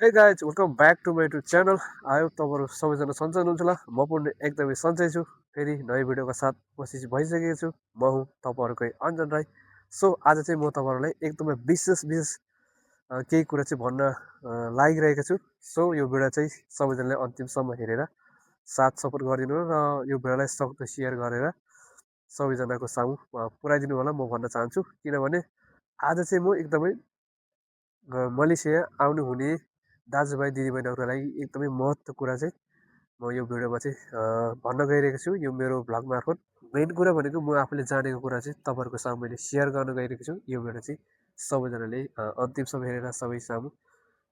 हे guys welcome back to my YouTube channel. आयो तपाईँहरू सबैजना सन्चै हुनुहुन्छ होला। म पनि एकदमै सन्चै छु। फेरि नयाँ भिडियोको साथ कोसिस भइसकेको छु। म हुँ तपाईँहरूकै अञ्जन राई। सो आज चाहिँ म तपाईँहरूलाई एकदमै विशेष विशेष केही कुरा चाहिँ भन्न लागिरहेको छु। सो यो भिडियो चाहिँ सबैजनाले अन्तिमसम्म हेरेर साथ सपोर्ट गरिदिनु र यो भिडियोलाई सक्दो सेयर गरेर सबैजनाको सामु पुऱ्याइदिनु होला म भन्न चाहन्छु। किनभने आज चाहिँ म एकदमै मलेसिया आउनु हुने दाजुभाइ दिदीबहिनीहरूको लागि एकदमै महत्त्व कुरा चाहिँ म यो भिडियोमा चाहिँ भन्न गइरहेको छु। यो मेरो भ्लग मार्फत मेन कुरा भनेको म आफूले जानेको कुरा चाहिँ तपाईँहरूको सामु मैले सेयर गर्न गइरहेको छु। यो भिडियो चाहिँ सबैजनाले अन्तिमसम्म हेरेर सबै सामु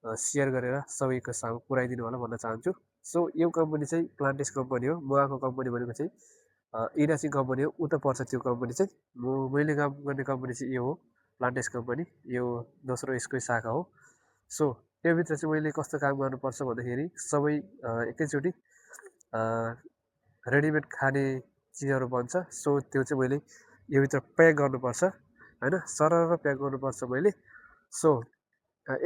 सेयर गरेर सबैको सामु पुऱ्याइदिनु होला भन्न चाहन्छु। सो यो कम्पनी चाहिँ प्लान्टेस कम्पनी हो। म आएको कम्पनी भनेको चाहिँ इनासी कम्पनी हो। उता पर्छ त्यो कम्पनी चाहिँ। मैले काम गर्ने कम्पनी चाहिँ यो हो, प्लान्टेस कम्पनी। यो दोस्रो यसकै शाखा हो। सो त्योभित्र चाहिँ मैले कस्तो काम गर्नुपर्छ भन्दाखेरि सबै एकैचोटि रेडिमेड खाने चिजहरू बन्छ। सो त्यो चाहिँ मैले योभित्र प्याक गर्नुपर्छ होइन, सरर प्याक गर्नुपर्छ मैले। सो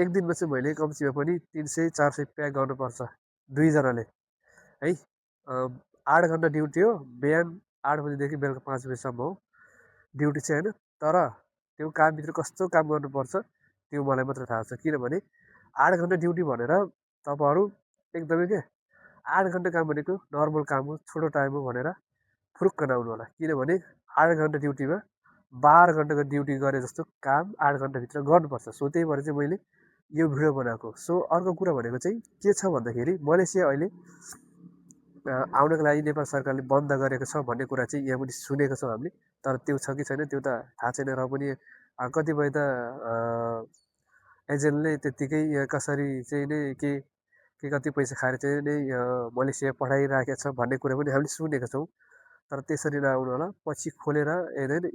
एक दिनमा चाहिँ मैले कम्तीमा पनि 300-400 प्याक गर्नुपर्छ दुईजनाले है। 8 घन्टा ड्युटी हो। बिहान 8 बजीदेखि बेलुका 5 बजीसम्म हो ड्युटी चाहिँ होइन। तर त्यो कामभित्र कस्तो काम गर्नुपर्छ त्यो मलाई मात्र थाहा छ। किनभने 8 घन्टा ड्युटी भनेर तपाईँहरू एकदमै के 8 घन्टा काम भनेको नर्मल काम हो, छोटो टाइम हो भनेर फुरुक्क नआउनु होला। किनभने 8 घन्टा ड्युटीमा 12 घन्टाको ड्युटी गरे जस्तो काम 8 घन्टाभित्र गर्नुपर्छ। सो त्यही भएर चाहिँ मैले यो भिडियो बनाएको। सो अर्को कुरा भनेको चाहिँ के छ भन्दाखेरि मलेसिया अहिले आउनको लागि नेपाल सरकारले बन्द गरेको छ भन्ने कुरा चाहिँ यहाँ पनि सुनेको छौँ हामीले। तर त्यो छ कि छैन त्यो त थाहा छैन। र पनि कतिपय त एजेन्टले त्यत्तिकै कसरी चाहिँ नै के कति पैसा खाएर चाहिँ नै मलेसिया पठाइराखेको छ भन्ने कुरा पनि हामीले सुनेको छौँ। तर त्यसरी नआउनु होला। पछि खोलेर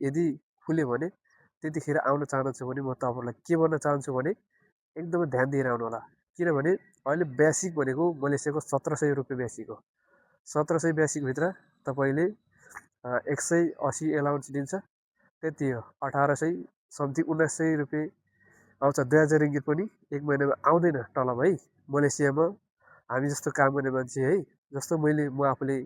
यदि खुल्यो भने त्यतिखेर आउन चाहन्छु भने म तपाईँहरूलाई के भन्न चाहन्छु भने एकदमै ध्यान दिएर आउनु होला। किनभने अहिले बेसिक भनेको मलेसियाको 1700 रुपियाँ बेसिक हो। 1700 बेसिकभित्र तपाईँले 180 एलाउन्स दिन्छ, त्यति हो। 1800 समथिङ 1900 रुपियाँ आउँछ। 2000 रिङ्गित पनि एक महिनामा आउँदैन तलब है मलेसियामा। हामी जस्तो काम गर्ने मान्छे है, जस्तो म आफूले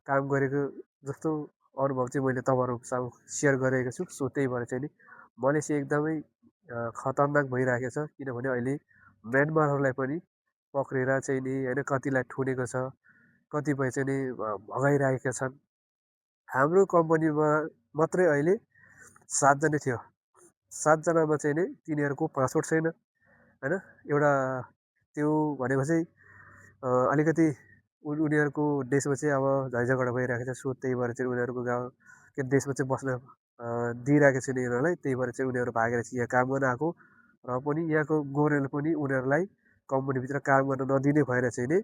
काम गरेको जस्तो अनुभव चाहिँ मैले तपाईँहरू सामु सेयर गरेको छु। सो त्यही भएर चाहिँ नि मलेसिया एकदमै खतरनाक भइरहेको छ। किनभने अहिले म्यानमारहरूलाई पनि पक्रेर चाहिँ नि होइन कतिलाई ठुनेको छ, कतिपय चाहिँ नि भगाइरहेका छन्। हाम्रो कम्पनीमा मात्रै अहिले 7 जना थियो। 7 जनामा चाहिँ नि तिनीहरूको पासपोर्ट छैन होइन। एउटा त्यो भनेको चाहिँ अलिकति उनीहरूको देशमा चाहिँ अब झैझगडा भइरहेको छ। सो त्यही भएर चाहिँ उनीहरूको गाउँ के देशमा चाहिँ बस्न दिइरहेको छैन उनीहरूलाई। त्यही भएर चाहिँ उनीहरू भागेर चाहिँ यहाँ काम गर्न आएको। र पनि यहाँको गभर्नमेन्टले पनि उनीहरूलाई कम्पनीभित्र काम गर्न नदिने भएर चाहिँ नि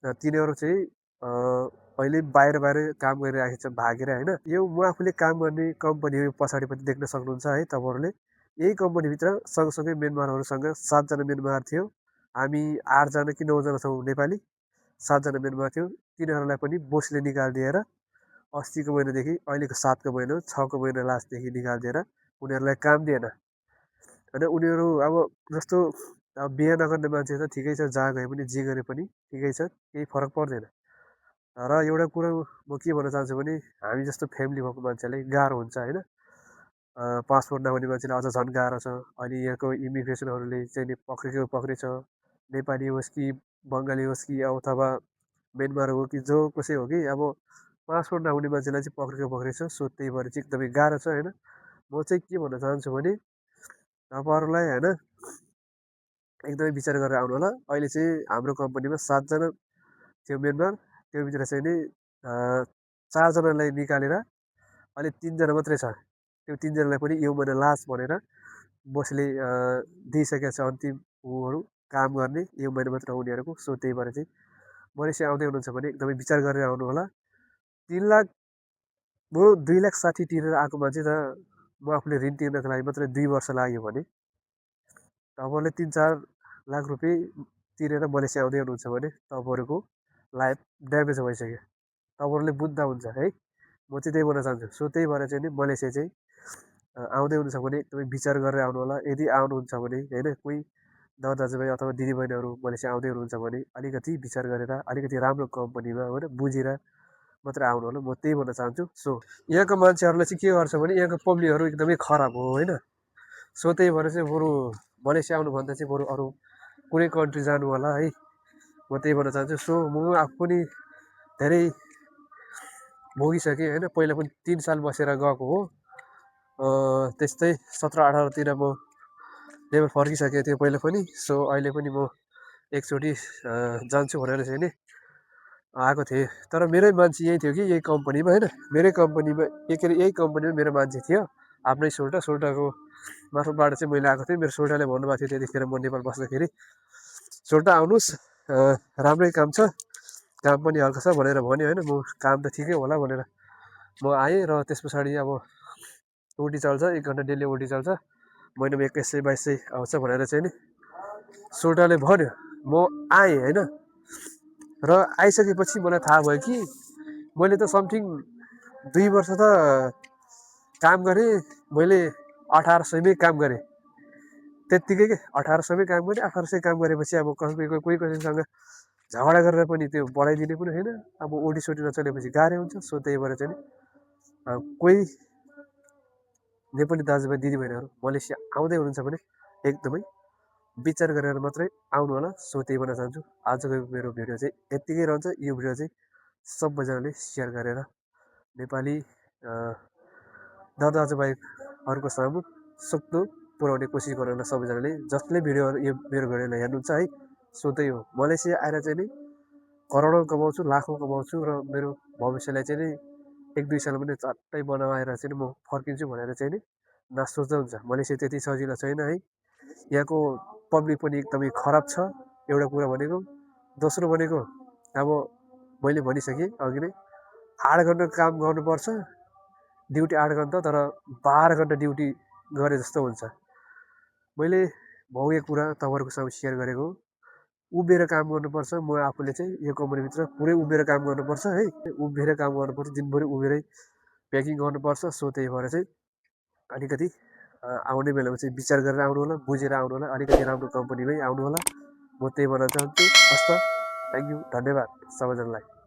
तिनीहरू चाहिँ अहिले बाहिर काम गरिरहेको छ भागेर होइन। यो म आफूले काम गर्ने कम्पनी पछाडिपट्टि देख्न सक्नुहुन्छ है तपाईँहरूले। यही कम्पनीभित्र सँगसँगै म्यानमारहरूसँग 7 जना म्यानमार थियो। हामी 8 जना कि 9 जना छौँ नेपाली। 7 जना म्यानमार थियो। तिनीहरूलाई पनि बोसले निकालिदिएर अस्तिको महिनादेखि अहिलेको 7को महिना 6को महिना लास्टदेखि निकालिदिएर उनीहरूलाई काम दिएन होइन। उनीहरू अब जस्तो अब बिहे नगर्ने मान्छे त ठिकै छ, जहाँ गए पनि जे गरे पनि ठिकै छ, केही फरक पर्दैन। र एउटा कुरो म के भन्न चाहन्छु भने हामी जस्तो फ्यामिली भएको मान्छेलाई गाह्रो हुन्छ होइन। पासपोर्ट नहुने मान्छेलाई अझ झन् गाह्रो छ। अहिले यहाँको इमिग्रेसनहरूले चाहिँ नि पक्रेछ। नेपाली होस् कि बङ्गाली होस् कि अथवा म्यानमार हो कि जो कसै हो कि अब पासपोर्ट नहुने मान्छेलाई चाहिँ पक्रेछ। सो त्यही भएर चाहिँ एकदमै गाह्रो छ होइन। म चाहिँ के भन्न चाहन्छु भने तपाईँहरूलाई होइन एकदमै विचार गरेर आउनु होला। अहिले चाहिँ हाम्रो कम्पनीमा 7 जना थियो म्यानमार। त्योभित्र चाहिँ नि 4 जनालाई निकालेर अहिले 3 जना मात्रै छ। त्यो 3 जनालाई पनि यो महिना लास्ट भनेर बोसले दिइसकेको छ अन्तिम ऊहरू काम गर्ने यो महिना मात्र उनीहरूको। सो त्यही भएर चाहिँ मलेसिया आउँदै हुनुहुन्छ भने एकदमै विचार गरेर आउनु होला। 3 लाख म 2,60,000 तिरेर आएको मान्छे त म आफूले ऋण तिर्नको लागि मात्रै 2 वर्ष लाग्यो भने तपाईँहरूले 3-4 लाख रुपियाँ तिरेर मलेसिया आउँदै हुनुहुन्छ भने तपाईँहरूको लाइफ ड्यामेज भइसक्यो। तपाईँहरूले बुझ्दा हुन्छ है। म चाहिँ त्यही भन्न चाहन्छु। सो त्यही भएर चाहिँ नि मलेसिया चाहिँ आउँदै हुनुहुन्छ भने एकदमै विचार गरेर आउनु होला। यदि आउनुहुन्छ भने होइन कोही दाजुभाइ अथवा दिदीबहिनीहरू मलेसिया आउँदै हुनुहुन्छ भने अलिकति विचार गरेर अलिकति राम्रो कम्पनीमा होइन बुझेर मात्र आउनु होला म त्यही भन्न चाहन्छु। सो यहाँको मान्छेहरूले चाहिँ के गर्छ भने यहाँको पब्लिकहरू एकदमै खराब हो होइन। सो त्यही भएर चाहिँ बरु मलेसिया आउनुभन्दा चाहिँ बरु अरू कुनै कन्ट्री जानु होला है म त्यही भन्न चाहन्छु। सो म आफू पनि धेरै भोगिसकेँ होइन। पहिला पनि 3 साल बसेर गएको हो। त्यस्तै 17-18तिर म नेपाल फर्किसकेको थिएँ पहिला पनि। सो अहिले पनि म एकचोटि जान्छु भनेर चाहिँ नि आएको थिएँ। तर मेरै मान्छे यही थियो कि यही कम्पनीमा होइन। मेरै कम्पनीमा यही कम्पनीमा मेरो मान्छे थियो आफ्नै सोल्टाको मार्फतबाट चाहिँ मैले आएको थिएँ। मेरो सोल्टाले भन्नुभएको थियो त्यतिखेर म नेपाल बस्दाखेरि, सोल्टा आउनुहोस् राम्रै काम छ, काम पनि हल्का छ भनेर भन्यो होइन। म काम त ठिकै होला भनेर म आएँ र त्यस पछाडि अब ओटी चल्छ, 1 घन्टा डेली ओटी चल्छ, महिनामा 2100-2200 आउँछ भनेर चाहिँ नि सोल्टाले भन्यो। म आएँ होइन। र आइसकेपछि मलाई थाहा भयो कि मैले त समथिङ 2 वर्ष त काम गरेँ, मैले 1800मै काम गरेँ त्यत्तिकै के 1800मै काम गरेँ। 1800 काम गरेपछि अब कोही कसैसँग झगडा गरेर पनि त्यो बढाइदिने पनि होइन। अब ओटी सोटी नचलेपछि गाह्रो हुन्छ। सो त्यही भएर चाहिँ कोही नेपाली दाजुभाइ दिदीबहिनीहरू मलेसिया आउँदै हुनुहुन्छ भने एकदमै विचार गरेर मात्रै आउनु होला। सो त्यही भन्न चाहन्छु। आजको मेरो भिडियो चाहिँ यत्तिकै रहन्छ। यो भिडियो चाहिँ सबैजनाले सेयर गरेर नेपाली दाजुभाइहरूको सामु सक्दो पुर्याउने कोसिस गर्नु होला सबैजनाले, जसले यो मेरो भिडियोलाई हेर्नुहुन्छ है। सो त्यही हो, मलेसिया आएर चाहिँ नि करोडौँ कमाउँछु, लाखौँ कमाउँछु र मेरो भविष्यलाई चाहिँ नि 1-2 साल पनि चट्टै बनाएर चाहिँ म फर्किन्छु भनेर चाहिँ नि नसोच्दा हुन्छ। मलेसिया त्यति सजिलो छैन है। यहाँको पब्लिक पनि एकदमै खराब छ एउटा कुरा भनेको। दोस्रो भनेको अब मैले भनिसकेँ अघि नै 8 घन्टा काम गर्नुपर्छ, ड्युटी 8 घन्टा, तर 12 घन्टा ड्युटी गरे जस्तो हुन्छ। मैले भोगेको कुरा तपाईँहरूको सामु सेयर गरेको हो। उभिएर काम गर्नुपर्छ। म आफूले चाहिँ यो कम्पनीभित्र पुरै उभिएर काम गर्नुपर्छ है। उभिएर काम गर्नुपर्छ, दिनभरि उभिएरै प्याकिङ गर्नुपर्छ। सो त्यही भएर चाहिँ अलिकति आउने बेलामा चाहिँ विचार गरेर आउनु होला, बुझेर आउनु होला, अलिकति राम्रो कम्पनीमै आउनु होला। म त्यही भन्न चाहन्छु। हस् त, थ्याङ्क यू, धन्यवाद सबैजनालाई।